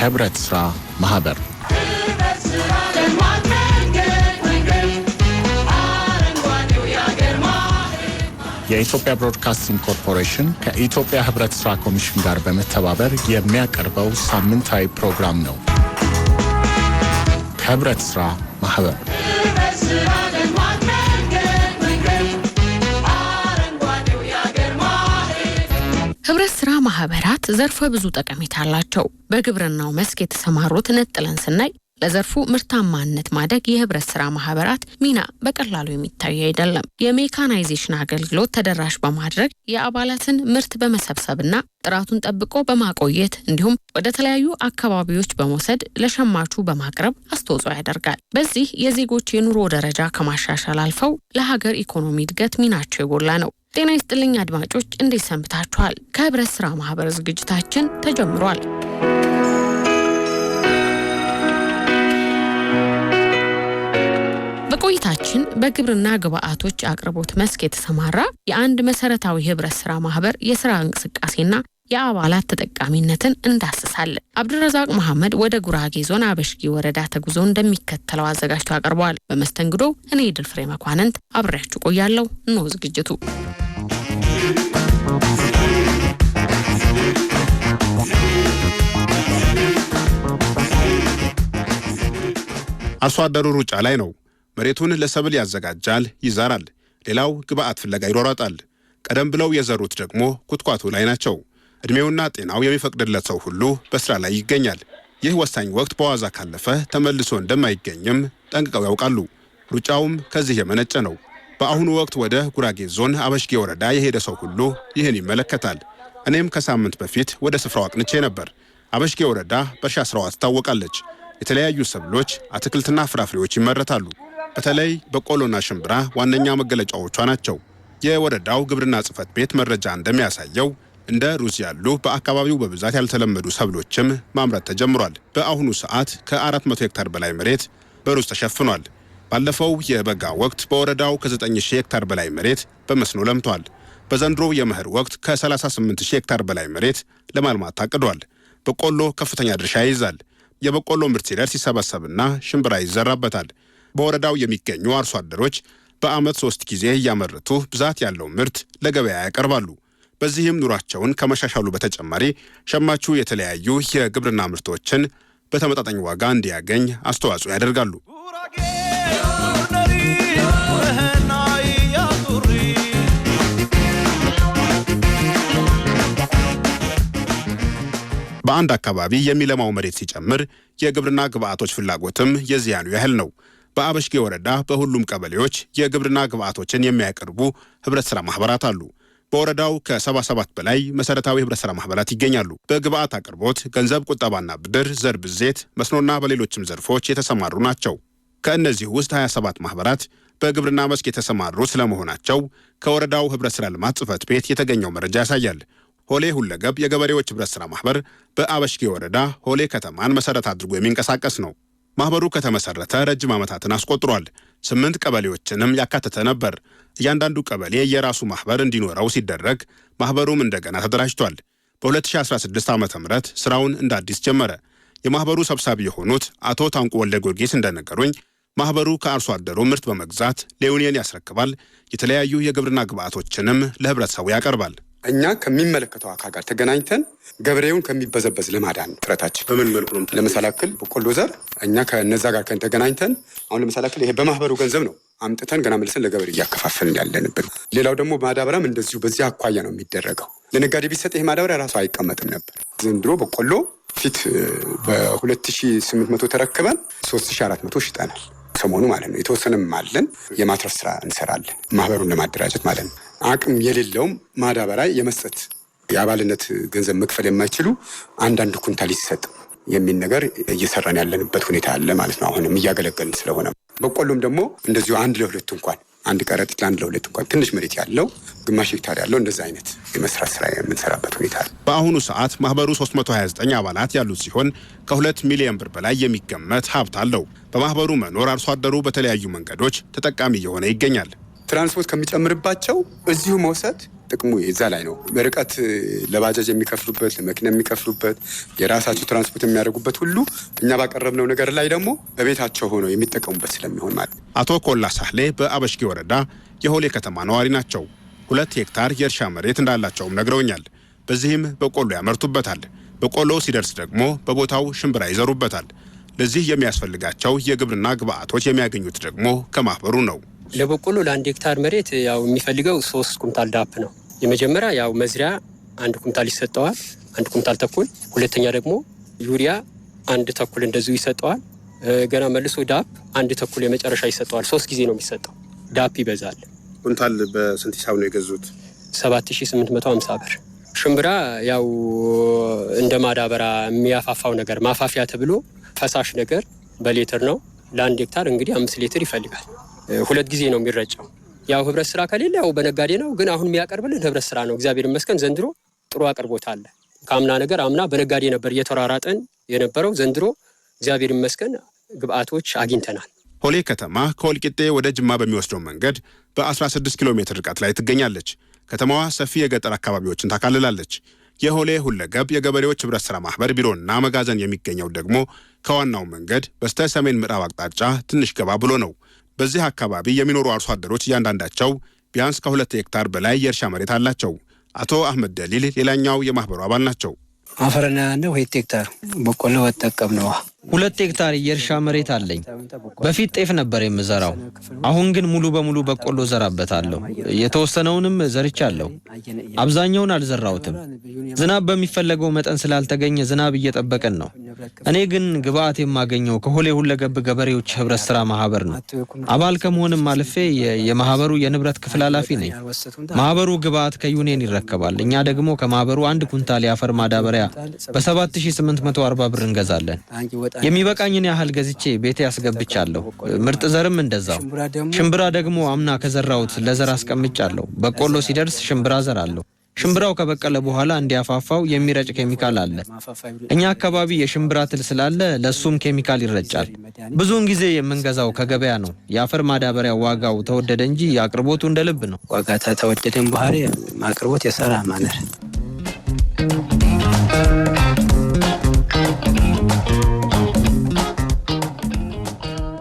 ህብረት ስራ ማህበር የኢትዮጵያ ብሮድካስቲንግ ኮርፖሬሽን ከኢትዮጵያ ህብረት ስራ ኮሚሽን ጋር በመተባበር የሚያቀርበው ሳምንታዊ ፕሮግራም ነው። ህብረት ስራ ማህበር ህብረት ስራ ማህበራት ዘርፈ ብዙ ጠቀሜታ አላቸው። በግብርናው መስክ የተሰማሩት ነጥለን ስናይ ለዘርፉ ምርታማነት ማደግ የህብረት ስራ ማህበራት ሚና በቀላሉ የሚታይ አይደለም። የሜካናይዜሽን አገልግሎት ተደራሽ በማድረግ የአባላትን ምርት በመሰብሰብና ጥራቱን ጠብቆ በማቆየት እንዲሁም ወደ ተለያዩ አካባቢዎች በመውሰድ ለሸማቹ በማቅረብ አስተዋጽኦ ያደርጋል። በዚህ የዜጎች የኑሮ ደረጃ ከማሻሻል አልፈው ለሀገር ኢኮኖሚ እድገት ሚናቸው የጎላ ነው። ጤና ይስጥልኝ አድማጮች፣ እንዴት ሰንብታችኋል? ከህብረት ስራ ማህበር ዝግጅታችን ተጀምሯል። በቆይታችን በግብርና ግብአቶች አቅርቦት መስክ የተሰማራ የአንድ መሰረታዊ ህብረት ስራ ማህበር የስራ እንቅስቃሴና የአባላት ተጠቃሚነትን እንዳስሳለን። አብዱረዛቅ መሐመድ ወደ ጉራጌ ዞን አበሽጌ ወረዳ ተጉዞ እንደሚከተለው አዘጋጅቶ አቀርበዋል። በመስተንግዶ እኔ ድልፍሬ መኳንንት አብሬያችሁ ቆያለሁ። ነው ዝግጅቱ አርሶ አደሩ ሩጫ ላይ ነው። መሬቱን ለሰብል ያዘጋጃል፣ ይዘራል። ሌላው ግብአት ፍለጋ ይሯሯጣል። ቀደም ብለው የዘሩት ደግሞ ኩትኳቱ ላይ ናቸው። እድሜውና ጤናው የሚፈቅድለት ሰው ሁሉ በስራ ላይ ይገኛል። ይህ ወሳኝ ወቅት በዋዛ ካለፈ ተመልሶ እንደማይገኝም ጠንቅቀው ያውቃሉ። ሩጫውም ከዚህ የመነጨ ነው። በአሁኑ ወቅት ወደ ጉራጌ ዞን አበሽጌ ወረዳ የሄደ ሰው ሁሉ ይህን ይመለከታል። እኔም ከሳምንት በፊት ወደ ስፍራው አቅንቼ ነበር። አበሽጌ ወረዳ በእርሻ ስራዋ ትታወቃለች። የተለያዩ ሰብሎች፣ አትክልትና ፍራፍሬዎች ይመረታሉ። በተለይ በቆሎና ሽምብራ ዋነኛ መገለጫዎቿ ናቸው። የወረዳው ግብርና ጽሕፈት ቤት መረጃ እንደሚያሳየው እንደ ሩዝ ያሉ በአካባቢው በብዛት ያልተለመዱ ሰብሎችም ማምረት ተጀምሯል። በአሁኑ ሰዓት ከ400 ሄክታር በላይ መሬት በሩዝ ተሸፍኗል። ባለፈው የበጋ ወቅት በወረዳው ከ9000 ሄክታር በላይ መሬት በመስኖ ለምቷል። በዘንድሮ የመኸር ወቅት ከ38000 ሄክታር በላይ መሬት ለማልማት ታቅዷል። በቆሎ ከፍተኛ ድርሻ ይይዛል። የበቆሎ ምርት ሲደርስ ይሰበሰብና ሽምብራ ይዘራበታል። በወረዳው የሚገኙ አርሶ አደሮች በዓመት 3 ጊዜ እያመረቱ ብዛት ያለው ምርት ለገበያ ያቀርባሉ። በዚህም ኑሯቸውን ከመሻሻሉ በተጨማሪ ሸማቹ የተለያዩ የግብርና ምርቶችን በተመጣጣኝ ዋጋ እንዲያገኝ አስተዋጽኦ ያደርጋሉ። በአንድ አካባቢ የሚለማው መሬት ሲጨምር የግብርና ግብአቶች ፍላጎትም የዚያኑ ያህል ነው። በአበሽጌ ወረዳ በሁሉም ቀበሌዎች የግብርና ግብአቶችን የሚያቀርቡ ህብረት ስራ ማህበራት አሉ። በወረዳው ከ77 በላይ መሰረታዊ ህብረት ስራ ማህበራት ይገኛሉ። በግብአት አቅርቦት፣ ገንዘብ ቁጠባና ብድር፣ ዘር ብዜት፣ መስኖና በሌሎችም ዘርፎች የተሰማሩ ናቸው። ከእነዚህ ውስጥ 27 ማህበራት በግብርና መስክ የተሰማሩ ስለመሆናቸው ከወረዳው ህብረት ስራ ልማት ጽሕፈት ቤት የተገኘው መረጃ ያሳያል። ሆሌ ሁለገብ የገበሬዎች ህብረት ስራ ማህበር በአበሽጌ ወረዳ ሆሌ ከተማን መሰረት አድርጎ የሚንቀሳቀስ ነው። ማህበሩ ከተመሰረተ ረጅም ዓመታትን አስቆጥሯል። 8 ቀበሌዎችንም ያካተተ ነበር። እያንዳንዱ ቀበሌ የራሱ ማህበር እንዲኖረው ሲደረግ ማህበሩም እንደገና ተደራጅቷል። በ2016 ዓ.ም ስራውን እንደ አዲስ ጀመረ። የማህበሩ ሰብሳቢ የሆኑት አቶ ታንቁ ወልደ ጊዮርጊስ እንደነገሩኝ ማህበሩ ከአርሶ አደሩ ምርት በመግዛት ለዩኒየን ያስረክባል። የተለያዩ የግብርና ግብአቶችንም ለህብረተሰቡ ያቀርባል። እኛ ከሚመለከተው አካል ጋር ተገናኝተን ገበሬውን ከሚበዘበዝ ለማዳን ጥረታችን በምን መልኩ ነው? ለምሳሌ ያክል በቆሎ ዘር እኛ ከነዛ ጋር ተገናኝተን አሁን ለምሳሌ ያክል ይሄ በማህበሩ ገንዘብ ነው አምጥተን ገና መልሰን ለገበሬ እያከፋፈልን ያለንበት። ሌላው ደግሞ ማዳበሪያም እንደዚሁ በዚህ አኳያ ነው የሚደረገው። ለነጋዴ ቢሰጥ ይሄ ማዳበሪያ ራሱ አይቀመጥም ነበር። ዘንድሮ በቆሎ ፊት በ2800 ተረክበን 3400 ሽጠናል። ሰሞኑ ማለት ነው። የተወሰነም አለን የማትረፍ ስራ እንሰራለን ማህበሩን ለማደራጀት ማለት ነው። አቅም የሌለውም ማዳበሪያ የመስጠት የአባልነት ገንዘብ መክፈል የማይችሉ አንዳንድ ኩንታል ይሰጥ የሚል ነገር እየሰራን ያለንበት ሁኔታ አለ ማለት ነው። አሁንም እያገለገልን ስለሆነ በቆሎም ደግሞ እንደዚሁ 1 ለ2 እንኳን አንድ ከረጢት ለ1 ለ2 እንኳን ትንሽ መሬት ያለው ግማሽ ሄክታር ያለው እንደዛ አይነት የመስራት ስራ የምንሰራበት ሁኔታ አለ። በአሁኑ ሰዓት ማህበሩ 329 አባላት ያሉት ሲሆን ከ2 ሚሊዮን ብር በላይ የሚገመት ሀብት አለው። በማህበሩ መኖር አርሶ አደሩ በተለያዩ መንገዶች ተጠቃሚ እየሆነ ይገኛል። ትራንስፖርት ከሚጨምርባቸው እዚሁ መውሰድ ጥቅሙ እዛ ላይ ነው። በርቀት ለባጃጅ የሚከፍሉበት፣ ለመኪና የሚከፍሉበት፣ የራሳቸው ትራንስፖርት የሚያደርጉበት ሁሉ እኛ ባቀረብነው ነገር ላይ ደግሞ በቤታቸው ሆነው የሚጠቀሙበት ስለሚሆን ማለት ነው። አቶ ኮላ ሳህሌ በአበሽጌ ወረዳ የሆሌ ከተማ ነዋሪ ናቸው። 2 ሄክታር የእርሻ መሬት እንዳላቸውም ነግረውኛል። በዚህም በቆሎ ያመርቱበታል። በቆሎው ሲደርስ ደግሞ በቦታው ሽምብራ ይዘሩበታል። ለዚህ የሚያስፈልጋቸው የግብርና ግብአቶች የሚያገኙት ደግሞ ከማህበሩ ነው። ለበቆሎ ለ1 ሄክታር መሬት ያው የሚፈልገው 3 ኩንታል ዳፕ ነው። የመጀመሪያ ያው መዝሪያ 1 ኩንታል ይሰጠዋል፣ 1 ኩንታል ተኩል። ሁለተኛ ደግሞ ዩሪያ 1 ተኩል እንደዚሁ ይሰጠዋል። ገና መልሶ ዳፕ 1 ተኩል የመጨረሻ ይሰጠዋል። 3 ጊዜ ነው የሚሰጠው። ዳፕ ይበዛል። ኩንታል በስንት ሂሳብ ነው የገዙት? 7850 ብር። ሽምብራ ያው እንደ ማዳበራ የሚያፋፋው ነገር ማፋፊያ ተብሎ ፈሳሽ ነገር በሌትር ነው። ለ1 ሄክታር እንግዲህ 5 ሊትር ይፈልጋል። 2 ጊዜ ነው የሚረጨው። ያው ህብረት ስራ ከሌለ ያው በነጋዴ ነው፣ ግን አሁን የሚያቀርብልን ህብረት ስራ ነው። እግዚአብሔር ይመስገን ዘንድሮ ጥሩ አቅርቦት አለ። ከአምና ነገር አምና በነጋዴ ነበር እየተራራጠን የነበረው። ዘንድሮ እግዚአብሔር ይመስገን ግብአቶች አግኝተናል። ሆሌ ከተማ ከወልቂጤ ወደ ጅማ በሚወስደው መንገድ በ16 ኪሎ ሜትር ርቀት ላይ ትገኛለች። ከተማዋ ሰፊ የገጠር አካባቢዎችን ታካልላለች። የሆሌ ሁለገብ የገበሬዎች ህብረት ስራ ማህበር ቢሮና መጋዘን የሚገኘው ደግሞ ከዋናው መንገድ በስተ ሰሜን ምዕራብ አቅጣጫ ትንሽ ገባ ብሎ ነው። በዚህ አካባቢ የሚኖሩ አርሶ አደሮች እያንዳንዳቸው ቢያንስ ከ2 ሄክታር በላይ የእርሻ መሬት አላቸው። አቶ አህመድ ደሊል ሌላኛው የማህበሩ አባል ናቸው። አፈርና ነው 2 ሄክታር በቆሎ ወጣቀም ነው። 2 ሄክታር የእርሻ መሬት አለኝ። በፊት ጤፍ ነበር የምዘራው። አሁን ግን ሙሉ በሙሉ በቆሎ ዘራበታለሁ። የተወሰነውንም ዘርቻለሁ። አብዛኛውን አልዘራሁትም። ዝናብ በሚፈለገው መጠን ስላልተገኘ ዝናብ እየጠበቀን ነው። እኔ ግን ግብአት የማገኘው ከሆሌ ሁለገብ ገበሬዎች ህብረት ስራ ማህበር ነው። አባል ከመሆንም አልፌ የማህበሩ የንብረት ክፍል ኃላፊ ነኝ። ማህበሩ ግብአት ከዩኒየን ይረከባል። እኛ ደግሞ ከማህበሩ 1 ኩንታል የአፈር ማዳበሪያ በ7840 ብር እንገዛለን። የሚበቃኝን ያህል ገዝቼ ቤቴ ያስገብቻለሁ። ምርጥ ዘርም እንደዛው። ሽምብራ ደግሞ አምና ከዘራሁት ለዘር አስቀምጫለሁ። በቆሎ ሲደርስ ሽምብራ ዘራለሁ። ሽምብራው ከበቀለ በኋላ እንዲያፋፋው የሚረጭ ኬሚካል አለ። እኛ አካባቢ የሽምብራ ትል ስላለ ለሱም ኬሚካል ይረጫል። ብዙውን ጊዜ የምንገዛው ከገበያ ነው። የአፈር ማዳበሪያ ዋጋው ተወደደ እንጂ አቅርቦቱ እንደ ልብ ነው። ዋጋ ተወደደን በኋላ አቅርቦት የሰራ ማለት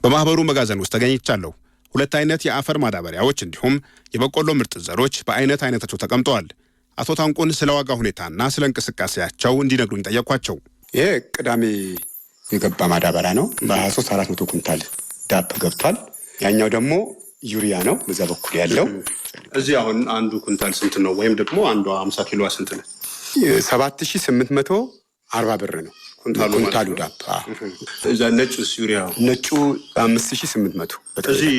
በማህበሩ መጋዘን ውስጥ ተገኝቻለሁ። 2 አይነት የአፈር ማዳበሪያዎች እንዲሁም የበቆሎ ምርጥ ዘሮች አይነታቸው ተቀምጠዋል። አቶ ታንቁን ስለ ዋጋ ሁኔታና ስለ እንቅስቃሴያቸው እንዲነግሩኝ ጠየኳቸው። ይሄ ቅዳሜ የገባ ማዳበሪያ ነው። በ23400 ኩንታል ዳፕ ገብቷል። ያኛው ደግሞ ዩሪያ ነው። በዛ በኩል ያለው እዚህ አሁን አንዱ ኩንታል ስንት ነው? ወይም ደግሞ አንዷ 50 ኪሎ ስንት ነው? 7840 ብር ነው ኩንታሉ ዳፕ። እዛ ነጭ ዩሪያ ነጩ 5800። እዚህ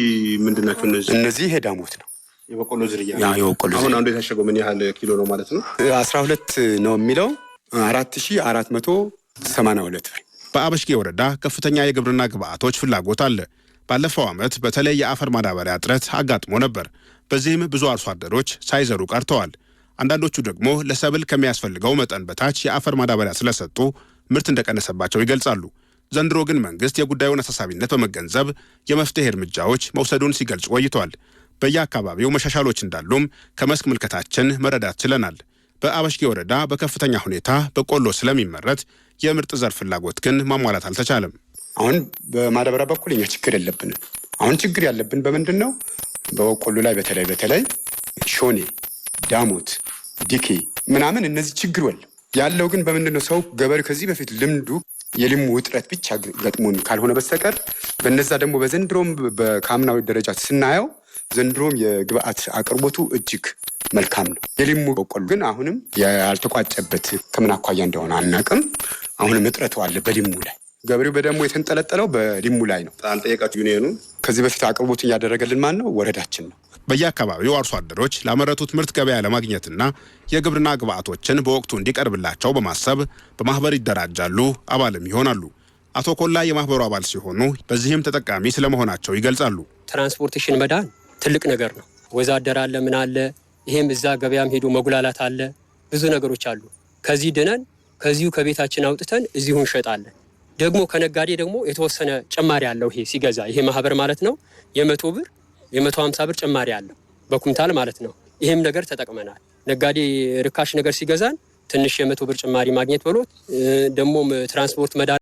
ምንድናቸው እነዚህ? እነዚህ ሄዳሞት ነው የበቆሎ ዝርያ ነው። የበቆሎ አሁን አንዱ የታሸገው ምን ያህል ኪሎ ነው ማለት ነው? 12 ነው የሚለው 4482 ብር። በአበሽጌ ወረዳ ከፍተኛ የግብርና ግብአቶች ፍላጎት አለ። ባለፈው ዓመት በተለይ የአፈር ማዳበሪያ እጥረት አጋጥሞ ነበር። በዚህም ብዙ አርሶ አደሮች ሳይዘሩ ቀርተዋል። አንዳንዶቹ ደግሞ ለሰብል ከሚያስፈልገው መጠን በታች የአፈር ማዳበሪያ ስለሰጡ ምርት እንደቀነሰባቸው ይገልጻሉ። ዘንድሮ ግን መንግስት የጉዳዩን አሳሳቢነት በመገንዘብ የመፍትሄ እርምጃዎች መውሰዱን ሲገልጽ ቆይቷል። በየአካባቢው መሻሻሎች እንዳሉም ከመስክ ምልከታችን መረዳት ችለናል። በአበሽጌ ወረዳ በከፍተኛ ሁኔታ በቆሎ ስለሚመረት የምርጥ ዘር ፍላጎት ግን ማሟላት አልተቻለም። አሁን በማዳበሪያ በኩል እኛ ችግር የለብንም። አሁን ችግር ያለብን በምንድን ነው? በበቆሎ ላይ በተለይ ሾኔ፣ ዳሞት፣ ዲኬ ምናምን እነዚህ ችግር ያለው ግን በምንድን ነው? ሰው ገበሬ ከዚህ በፊት ልምዱ የልሙ ውጥረት ብቻ ገጥሞን ካልሆነ በስተቀር በነዛ ደግሞ በዘንድሮም በካምናዊ ደረጃ ስናየው ዘንድሮም የግብአት አቅርቦቱ እጅግ መልካም ነው። የልሙ በቆሎ ግን አሁንም ያልተቋጨበት ከምን አኳያ እንደሆነ አናቅም። አሁንም እጥረቱ አለ በልሙ ላይ። ገበሬው በደሞ የተንጠለጠለው በልሙ ላይ ነው። አልጠየቃችሁ ዩኒየኑ? ከዚህ በፊት አቅርቦቱን እያደረገልን ማን ነው? ወረዳችን ነው። በየአካባቢው አርሶ አደሮች ላመረቱት ምርት ገበያ ለማግኘትና የግብርና ግብአቶችን በወቅቱ እንዲቀርብላቸው በማሰብ በማህበር ይደራጃሉ፣ አባልም ይሆናሉ። አቶ ኮላ የማህበሩ አባል ሲሆኑ በዚህም ተጠቃሚ ስለመሆናቸው ይገልጻሉ። ትራንስፖርቴሽን መዳን ትልቅ ነገር ነው። ወዛደር አለ፣ ምን አለ፣ ይሄም እዛ ገበያም ሄዶ መጉላላት አለ፣ ብዙ ነገሮች አሉ። ከዚህ ድነን ከዚሁ ከቤታችን አውጥተን እዚሁ እንሸጣለን። ደግሞ ከነጋዴ ደግሞ የተወሰነ ጭማሪ አለው። ይሄ ሲገዛ ይሄ ማህበር ማለት ነው 100 ብር 150 ብር ጭማሪ አለው በኩንታል ማለት ነው። ይሄም ነገር ተጠቅመናል። ነጋዴ ርካሽ ነገር ሲገዛን ትንሽ የ100 ብር ጭማሪ ማግኘት ብሎት ደግሞም ትራንስፖርት